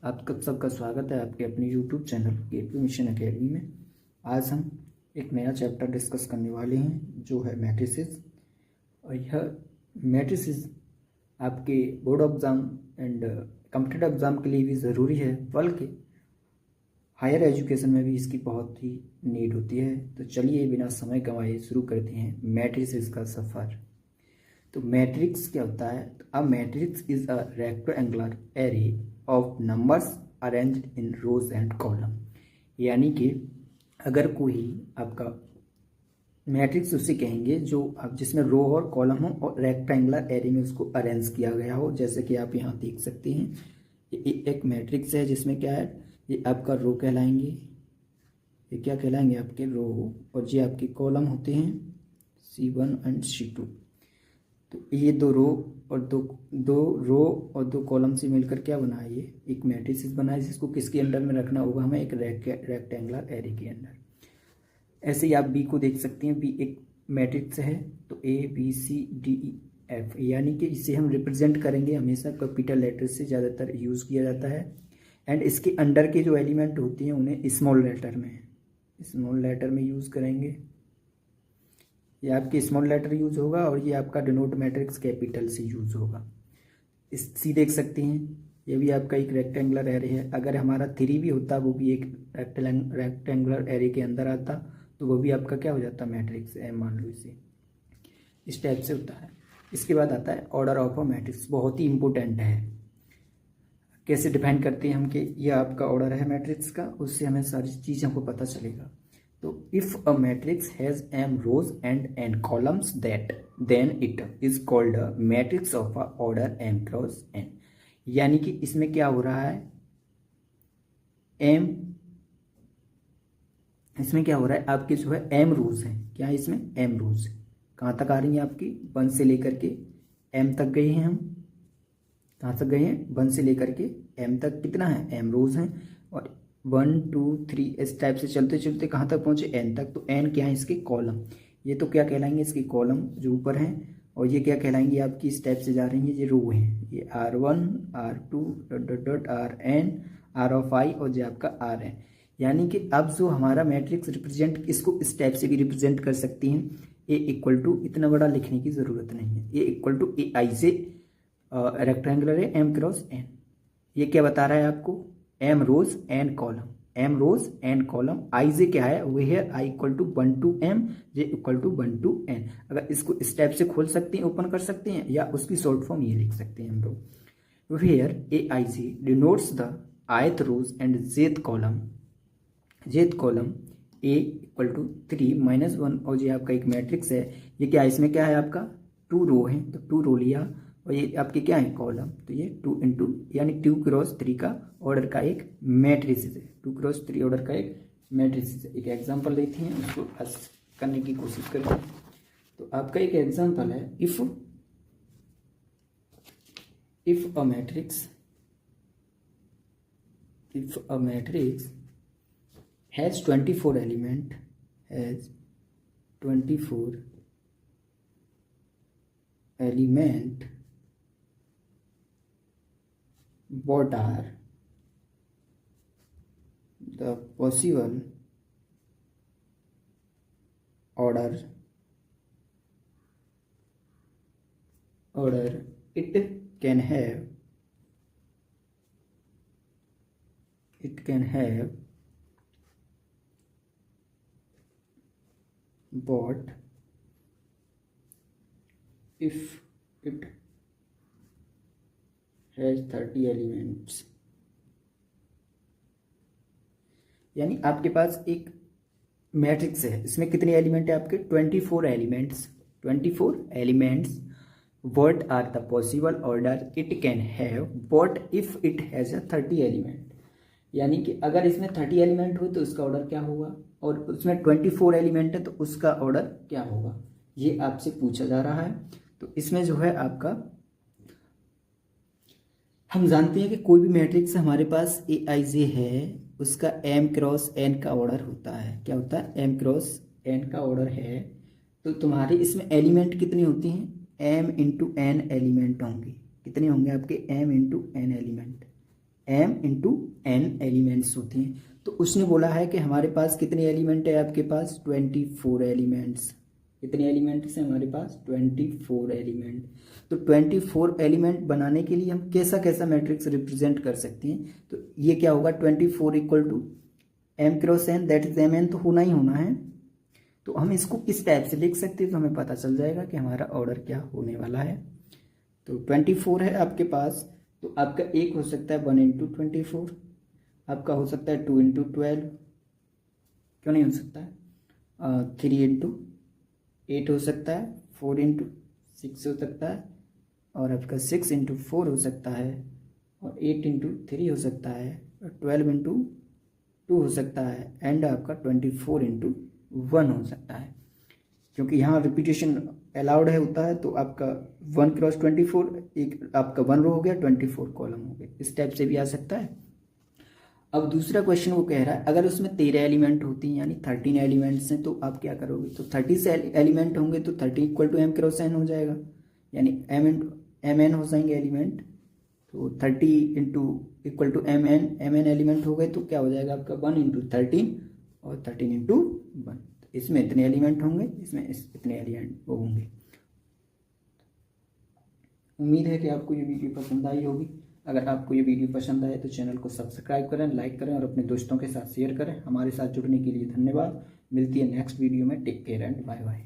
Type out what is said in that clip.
आपका सबका स्वागत है आपके अपने YouTube channel gateway mission academy में। आज हम एक नया चैप्टर डिस्कस करने वाले हैं जो है मैट्रिसेस। और यह मैट्रिसेस आपके board exam and competitive exam के लिए भी ज़रूरी है, बल्कि हायर एजुकेशन में भी इसकी बहुत ही नीड होती है। तो चलिए बिना समय गंवाए शुरू करते हैं मैट्रिसेस का सफ़र। तो मैट्रिक्स क्या होता है? तो a matrix is a rectangular array of numbers arranged in rows and column. यानी कि अगर कोई आपका मैट्रिक्स उसे कहेंगे जो आप जिसमें रो और कॉलम हो और रेक्टेंगुलर एरे में उसको अरेंज किया गया हो। जैसे कि आप यहाँ देख सकते हैं, ये एक मैट्रिक्स है जिसमें क्या है, ये आपका रो कहलाएंगे, ये क्या कहलाएंगे आपके रो, और ये आपके कॉलम होते हैं C1 एंड C2। तो ये दो रो और दो कॉलम से मिलकर क्या बना है, ये एक मैट्रिक्स बना है जिसको किसके अंडर में रखना होगा हमें, एक रेक्टेंगुलर एरे के अंदर। ऐसे ही आप बी को देख सकते हैं, बी एक मैट्रिक्स है। तो ABCDEF, यानी कि इसे हम रिप्रेजेंट करेंगे हमेशा कैपिटल लेटर से, ज़्यादातर यूज़ किया जाता है। एंड इसके अंडर के जो एलिमेंट होते हैं उन्हें स्मॉल लेटर में यूज़ करेंगे। ये आपके स्मॉल लेटर यूज़ होगा और ये आपका डिनोट मैट्रिक्स कैपिटल से यूज़ होगा। इस सी देख सकते हैं, ये भी आपका एक रेक्टेंगुलर एरे है। अगर हमारा 3 भी होता वो भी एक रेक्टेंगुलर एरे के अंदर आता तो वो भी आपका क्या हो जाता, मैट्रिक्स एम मान लो इसे। इस टाइप से होता है। इसके बाद आता है ऑर्डर ऑफ अ मैट्रिक्स, बहुत ही इंपॉर्टेंट है। कैसे डिफाइन करते हैं हम कि यह आपका ऑर्डर है मैट्रिक्स का, उससे हमें सारी चीज़ हमको पता चलेगा। तो if a matrix has m rows and n columns then it is called a matrix of a order m cross n। यानी कि इसमें क्या हो रहा है, इसमें क्या हो रहा है, आपके जो है m rows हैं। क्या है इसमें, m rows कहाँ तक आ रही हैं आपकी, 1 से लेकर के m तक गए हैं। हम कहाँ तक गए हैं, 1 से लेकर के m तक कितना है, m rows हैं। और 1 2 3 इस टाइप से चलते चलते कहाँ तक पहुँचे, n तक। तो n क्या है, इसके कॉलम। ये तो क्या कहलाएंगे, इसके कॉलम जो ऊपर हैं। और ये क्या कहलाएंगे, आपकी इस टाइप से जा रही हैं, ये रो हैं। ये R1 R2 Rn R of I और ये आपका R है। यानी कि अब जो हमारा मैट्रिक्स रिप्रेजेंट, इसको इस टाइप से भी रिप्रेजेंट कर सकती हैं। A इक्वल टू, इतना बड़ा लिखने की ज़रूरत नहीं है, A इक्वल टू AI से रेक्टेंगुलर है m क्रॉस n। ये क्या बता रहा है आपको, m rows and column, m rows and column. I j क्या है, वे है I equal to 1 to m, j equal to 1 to n। अगर इसको इस टाइप से खोल सकते हैं, ओपन कर सकते हैं, या उसकी शॉर्ट फॉर्म ये लिख सकते हैं हम लोग। Where AIJ denotes the ith rows and jth column A equal to 3 - 1। और ये आपका एक मैट्रिक्स है। ये क्या है, इसमें क्या है आपका 2 रो है, तो 2 रो लिया। और ये आपके क्या है, कॉलम। तो ये 2 इंटू यानी 2 क्रॉस 3 का ऑर्डर का एक मैट्रिक्स है। 2 क्रॉस 3 ऑर्डर का एक मैट्रिक्स है। एक एग्जांपल लेते हैं, उसको हल करने की कोशिश करते हैं। तो आपका एक एग्जांपल है, if a matrix has 24 element, what are the possible order it can have but if it has 30 elements. यानी आपके पास एक मैट्रिक्स है, इसमें कितने एलिमेंट है आपके, 24 elements. What are the possible order it can have what if it has a 30 element. यानी कि अगर इसमें 30 एलिमेंट हो तो उसका ऑर्डर क्या होगा, और उसमें 24 एलिमेंट है तो उसका ऑर्डर क्या होगा, ये आपसे पूछा जा रहा है। तो इसमें जो है आपका, हम जानते हैं कि कोई भी मैट्रिक्स हमारे पास AIJ है, उसका m क्रॉस n का ऑर्डर होता है। क्या होता है, m क्रॉस n का ऑर्डर है। तो तुम्हारे इसमें एलिमेंट कितने होते हैं, m इंटू n एलिमेंट होंगे। कितने होंगे आपके, m into n element. m into n elements होती हैं। तो उसने बोला है कि हमारे पास कितने एलिमेंट है, आपके पास 24 एलिमेंट्स। कितने एलिमेंट्स हैं हमारे पास, 24 एलिमेंट। तो 24 एलिमेंट बनाने के लिए हम कैसा कैसा मैट्रिक्स रिप्रेजेंट कर सकते हैं। तो ये क्या होगा, 24 equal to m cross n, that is mn, तो होना ही होना है। तो हम इसको किस टाइप से लिख सकते हैं, तो हमें पता चल जाएगा कि हमारा ऑर्डर क्या होने वाला है। तो 24 है आपके पास, तो आपका एक हो सकता है 1 इंटू 24, आपका हो सकता है 2 इंटू 12, क्यों नहीं हो सकता है, 3 इंटू 8 हो सकता है, 4 इंटू 6 हो सकता है, और आपका 6 इंटू 4 हो सकता है, और 8 इंटू 3 हो सकता है, और 12 इंटू 2 हो सकता है, एंड आपका 24 इंटू 1 हो सकता है। क्योंकि यहाँ रिपीटेशन अलाउड है होता है, तो आपका 1 क्रॉस 24, एक आपका 1 रो हो गया, 24 कॉलम हो गए, इस टाइप से भी आ सकता है। अब दूसरा क्वेश्चन वो कह रहा है अगर उसमें 13 एलिमेंट होती हैं, यानी 13 एलिमेंट्स हैं, तो आप क्या करोगे। तो 30 से एलिमेंट होंगे तो 30 equal to m cross n हो जाएगा, यानी m n हो जाएंगे एलिमेंट। तो 30 into equal to m n element हो गए, तो क्या हो जाएगा आपका 1 इंटू 13, और 13 इंटू 1, इसमें इतने एलिमेंट होंगे, इसमें इतने एलिमेंट वो होंगे। उम्मीद है कि आपको ये वीडियो पसंद आई होगी। अगर आपको ये वीडियो पसंद आए तो चैनल को सब्सक्राइब करें, लाइक करें, और अपने दोस्तों के साथ शेयर करें। हमारे साथ जुड़ने के लिए धन्यवाद। मिलती है नेक्स्ट वीडियो में। Take care and bye bye.